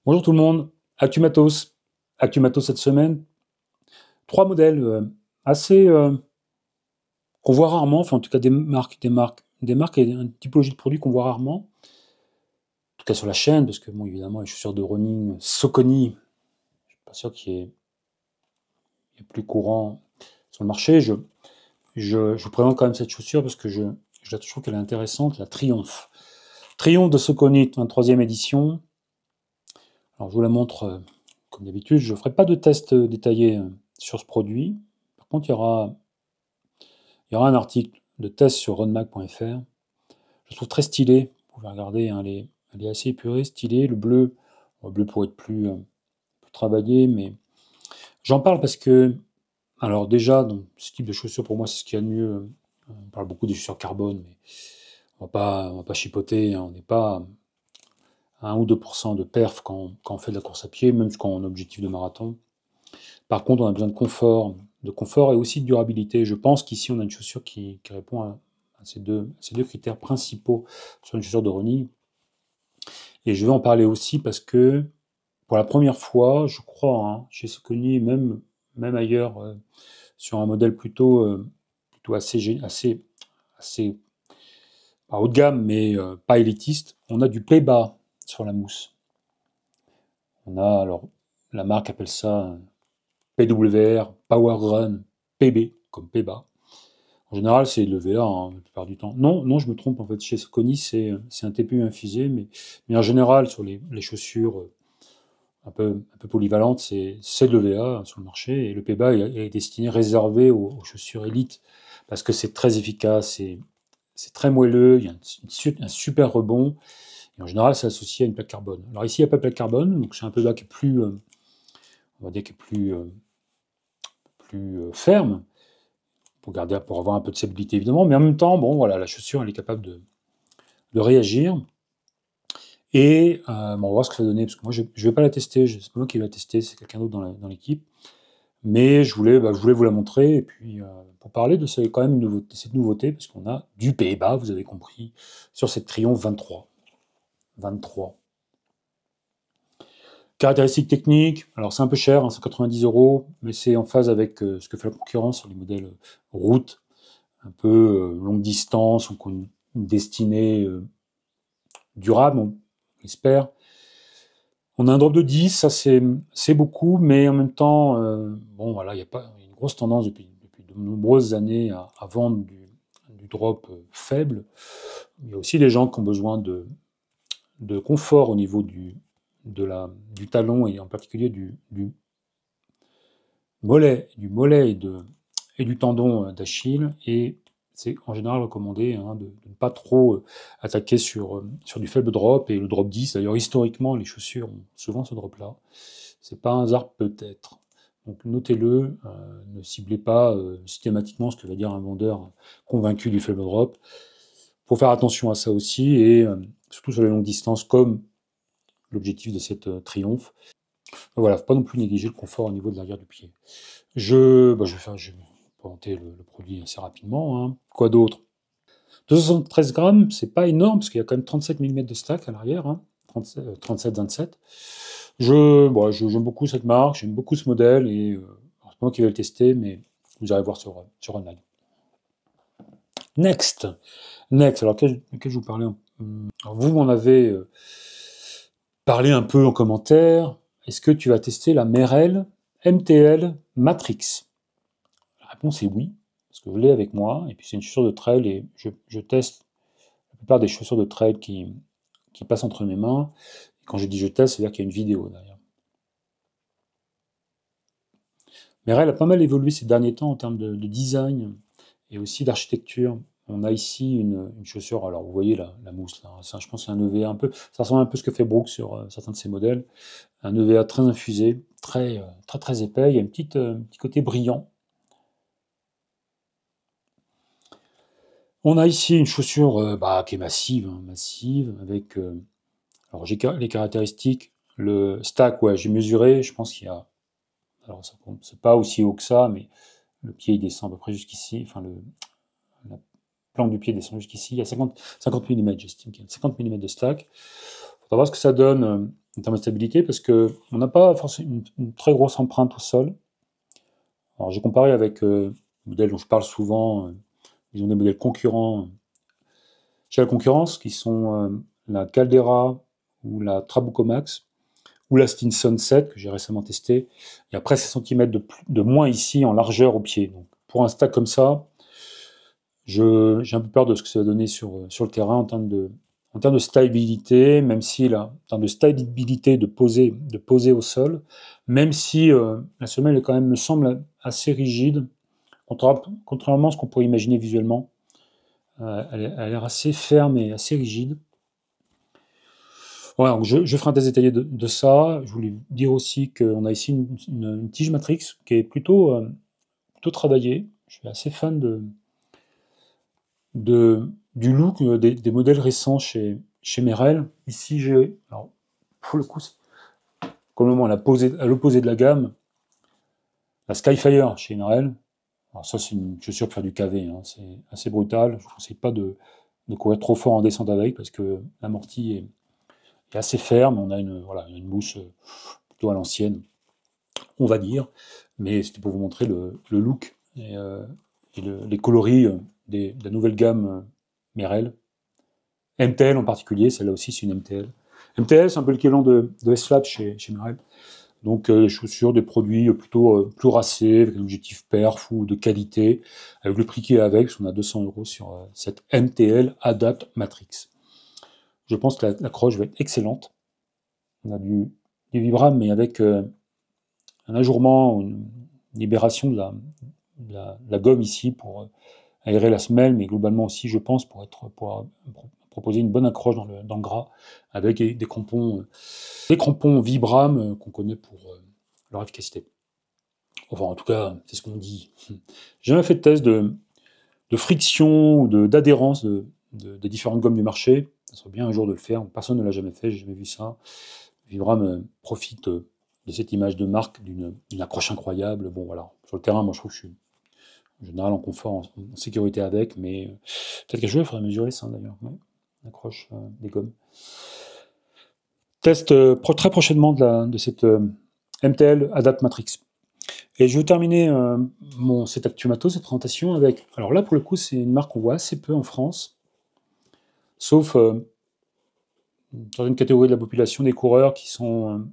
Bonjour tout le monde, Actu Matos cette semaine. Trois modèles assez qu'on voit rarement, enfin en tout cas des marques et une typologie de produits qu'on voit rarement, en tout cas sur la chaîne, parce que bon évidemment les chaussures de running Saucony, je suis pas sûr qu'il y ait plus courant sur le marché. Je vous présente quand même cette chaussure parce que je trouve qu'elle est intéressante, la Triumph. Triumph de Saucony, 23e édition. Alors je vous la montre comme d'habitude, je ne ferai pas de test détaillé sur ce produit. Par contre, il y aura un article de test sur runmag.fr. Je trouve très stylé. Vous pouvez regarder, hein, elle est assez épurée, stylée. Le bleu pourrait être plus travaillé, mais j'en parle parce que, alors déjà, donc, ce type de chaussures, pour moi, c'est ce qu'il y a de mieux. On parle beaucoup des chaussures carbone, mais on va pas chipoter, hein. On n'est pas à 1 ou 2% de perf quand on fait de la course à pied, même quand on a un objectif de marathon. Par contre, on a besoin de confort et aussi de durabilité. Je pense qu'ici, on a une chaussure qui répond à ces deux critères principaux sur une chaussure de running. Et je vais en parler aussi parce que pour la première fois, je crois, hein, chez Saucony, même ailleurs, sur un modèle plutôt assez pas haut de gamme, mais pas élitiste, on a du play-bas sur la mousse. On a, alors, la marque appelle ça PWR, Power Run, PB, comme P-bas. En général, c'est le VA, hein, la plupart du temps. Non, non, je me trompe, en fait, chez Saucony, c'est un TPU infusé, mais en général, sur les chaussures un peu polyvalentes, c'est de l'EVA sur le marché, et le P-bas est destiné, réservé aux chaussures élites, parce que c'est très efficace, c'est très moelleux, il y a un super rebond, et en général, c'est associé à une plaque carbone. Alors ici, il n'y a pas de plaque carbone, donc c'est un P-bas qui est plus, on va dire, qui est plus ferme, pour avoir un peu de stabilité évidemment, mais en même temps, bon voilà, la chaussure elle est capable de réagir. Et on va voir ce que ça va donner, parce que moi je ne vais pas la tester, c'est pas moi qui vais la tester, c'est quelqu'un d'autre dans l'équipe. Mais je voulais vous la montrer, et puis pour parler de quand même cette nouveauté, parce qu'on a du Pays-Bas, vous avez compris, sur cette Triomphe 23. 23. Caractéristiques techniques, alors c'est un peu cher, hein, c'est 90 €, mais c'est en phase avec ce que fait la concurrence sur les modèles route, un peu longue distance, ou qui ont une destinée durable, on espère. On a un drop de 10, ça c'est beaucoup, mais en même temps, bon voilà, il y a pas une grosse tendance depuis de nombreuses années à vendre du drop faible. Il y a aussi des gens qui ont besoin de confort au niveau du talon, et en particulier du mollet et du tendon d'Achille, et c'est en général recommandé, hein, de ne pas trop attaquer sur du faible drop, et le drop 10, d'ailleurs historiquement les chaussures ont souvent ce drop là, c'est pas un hasard peut-être. Donc notez-le, ne ciblez pas systématiquement ce que va dire un vendeur convaincu du faible drop. Il faut faire attention à ça aussi, et surtout sur les longues distances, comme l'objectif de cette Triomphe. Voilà, faut pas non plus négliger le confort au niveau de l'arrière du pied. Je vais présenter le produit assez rapidement, hein. Quoi d'autre? 273 grammes, c'est pas énorme, parce qu'il y a quand même 37 mm de stack à l'arrière, hein, 37-27. J'aime beaucoup cette marque, j'aime beaucoup ce modèle, et c'est pas moi qui vais le tester, mais vous irez voir sur online. Next, alors lequel je vous parlais. Alors vous m'en avez parlé un peu en commentaire. Est-ce que tu vas tester la Merrell MTL Matrix? La réponse est oui, parce que je l'ai avec moi, et puis c'est une chaussure de trail, et je teste la plupart des chaussures de trail qui passent entre mes mains. Et quand je dis je teste, c'est-à-dire qu'il y a une vidéo derrière. Merrell a pas mal évolué ces derniers temps en termes de design et aussi d'architecture. On a ici une chaussure, alors vous voyez la mousse là, je pense que c'est un EVA un peu, ça ressemble un peu à ce que fait Brooks sur certains de ses modèles. Un EVA très infusé, très très épais, il y a un petit côté brillant. On a ici une chaussure qui est massive, hein, massive, avec alors j'ai les caractéristiques, le stack, ouais, j'ai mesuré, je pense qu'il y a, alors c'est pas aussi haut que ça, mais le pied il descend à peu près jusqu'ici, enfin la plante du pied descend jusqu'ici, il y a 50 mm, j'estime qu'il y a 50 mm de stack. Il faudra voir ce que ça donne en termes de stabilité, parce qu'on n'a pas forcément une très grosse empreinte au sol. Alors j'ai comparé avec des modèles dont je parle souvent, ils ont des modèles concurrents chez la concurrence, qui sont la Caldera ou la Trabuco Max, ou la Stinson 7, que j'ai récemment testé. Il y a presque 6 cm de moins ici en largeur au pied. Donc, pour un stack comme ça, j'ai un peu peur de ce que ça va donner sur le terrain en termes de stabilité, même si là, en termes de stabilité de poser au sol, même si la semelle est quand même, me semble, assez rigide, contrairement à ce qu'on pourrait imaginer visuellement. Elle a l'air assez ferme et assez rigide. Voilà, donc je ferai un test détaillé de ça. Je voulais dire aussi qu'on a ici une tige Matrix qui est plutôt travaillée. Je suis assez fan du look des modèles récents chez Merrell. Ici, j'ai, alors, pour le coup, comme le moment à l'opposé de la gamme, la Skyfire chez Merrell. Alors ça, c'est une chaussure pour faire du KV, hein. C'est assez brutal. Je ne conseille pas de courir trop fort en descente avec parce que l'amorti est assez ferme. On a voilà, une mousse plutôt à l'ancienne, on va dire. Mais c'était pour vous montrer le look et les coloris de la nouvelle gamme Merrell. MTL en particulier, celle-là aussi c'est une MTL. MTL, c'est un peu l'équivalent de S-Flap chez Merrell. Donc des chaussures, des produits plutôt plus racés, avec un objectif perf ou de qualité, avec le prix qui est avec, parce qu'on a 200 € sur cette MTL Adapt Matrix. Je pense que l'accroche va être excellente. On a du Vibram, mais avec un ajourement, une libération de la gomme ici pour aérer la semelle, mais globalement aussi, je pense, pour proposer une bonne accroche dans le gras, avec des crampons Vibram qu'on connaît pour leur efficacité. Enfin, en tout cas, c'est ce qu'on dit. J'ai jamais fait de test de friction ou d'adhérence des différentes gommes du marché. Ça serait bien un jour de le faire. Personne ne l'a jamais fait, j'ai jamais vu ça. Vibram profite de cette image de marque d'une accroche incroyable. Bon, voilà. Sur le terrain, moi, je trouve que je suis en général en confort, en sécurité avec, mais peut-être qu'un jour, il faudrait mesurer ça d'ailleurs. Ouais. L'accroche des gommes. Test très prochainement de cette MTL Adapt Matrix. Et je veux terminer cette Actu Matos, cette présentation, avec. Alors là, pour le coup, c'est une marque qu'on voit assez peu en France, sauf dans une catégorie de la population, des coureurs qui sont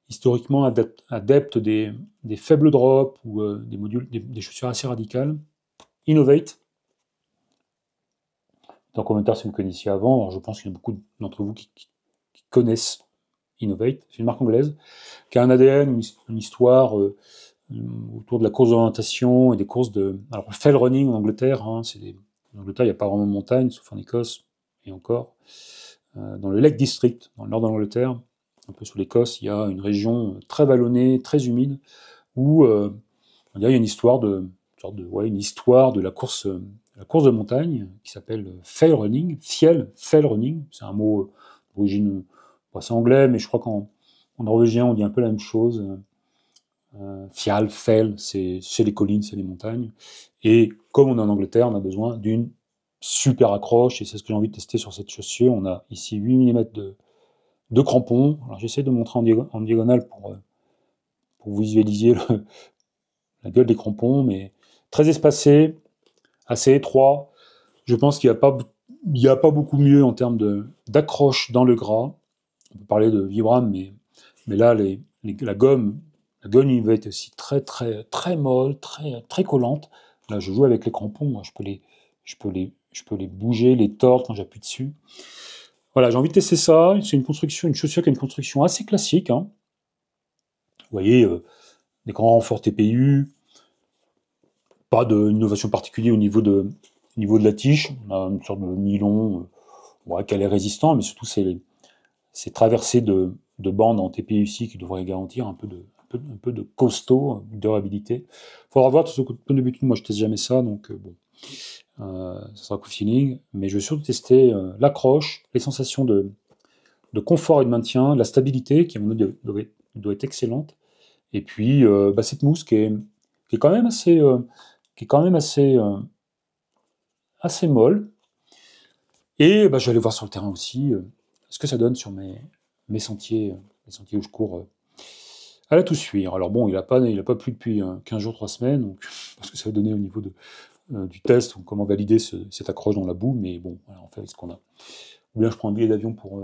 historiquement adeptes des faibles drops ou des chaussures assez radicales. Innovate. Dans le commentaire, si vous me connaissiez avant, alors je pense qu'il y a beaucoup d'entre vous qui connaissent Innovate. C'est une marque anglaise qui a un ADN, une histoire autour de la course d'orientation et des courses de. Alors, le fell running en Angleterre, hein, en Angleterre, il n'y a pas vraiment de montagne, sauf en Écosse, et encore. Dans le Lake District, dans le nord de l'Angleterre, un peu sous l'Écosse, il y a une région très vallonnée, très humide, où il y a une histoire une histoire de la course de montagne qui s'appelle fell running, fell running, c'est un mot d'origine assez anglais, mais je crois qu'en norvégien on dit un peu la même chose. Fjall, fell, c'est les collines, c'est les montagnes. Et comme on est en Angleterre, on a besoin d'une super accroche, et c'est ce que j'ai envie de tester sur cette chaussure. On a ici 8 mm de crampons. Alors j'essaie de montrer en diagonale pour vous visualiser la gueule des crampons, mais très espacé, assez étroit. Je pense qu'il n'y a pas beaucoup mieux en termes d'accroche dans le gras. On peut parler de Vibram, mais là, la gomme va être aussi très, très, très molle, très, très collante. Là, je joue avec les crampons, moi, je peux les bouger, les tordre quand j'appuie dessus. Voilà, j'ai envie de tester ça. C'est une chaussure qui a une construction assez classique, hein. Vous voyez, des grands renforts TPU, pas d'innovation particulière au niveau de la tige. On a une sorte de nylon qui a l'air résistant, mais surtout c'est traversé de bandes en TPU ici qui devraient garantir un peu de costaud, de durabilité. Il faudra voir, tout ce point de vue, moi je teste jamais ça, donc bon, ça sera coup feeling, mais je vais surtout tester l'accroche, les sensations de confort et de maintien, la stabilité qui à mon avis doit être excellente, et puis cette mousse qui est quand même assez molle. Et je vais aller voir sur le terrain aussi ce que ça donne sur mes sentiers, les sentiers où je cours à la Toussuire. Alors bon, il a pas plu depuis 15 jours, 3 semaines, donc, parce que ça va donner au niveau du test, ou comment valider cette accroche dans la boue, mais bon, voilà, on fait avec ce qu'on a. Ou bien je prends un billet d'avion pour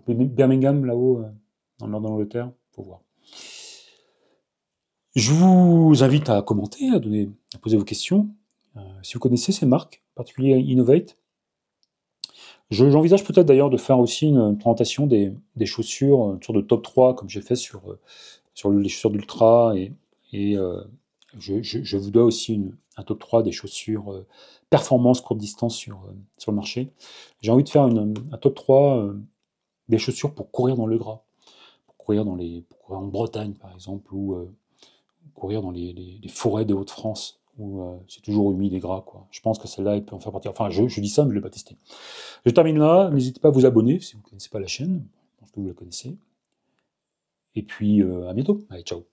Birmingham, là-haut, dans le nord de l'Angleterre, faut voir. Je vous invite à commenter, à poser vos questions. Si vous connaissez ces marques, en particulier Innovate, j'envisage peut-être d'ailleurs de faire aussi une présentation des chaussures, une sorte de top 3, comme j'ai fait sur les chaussures d'Ultra, et je vous dois aussi un top 3 des chaussures performance courte distance sur le marché. J'ai envie de faire un top 3 des chaussures pour courir dans le gras, pour courir en Bretagne par exemple, ou courir dans les forêts de Hauts-de-France, où c'est toujours humide et gras, quoi. Je pense que celle-là, elle peut en faire partie. Enfin, je dis ça, mais je ne l'ai pas testé. Je termine là. N'hésitez pas à vous abonner si vous ne connaissez pas la chaîne. Je pense que vous la connaissez. Et puis, à bientôt. Allez, ciao.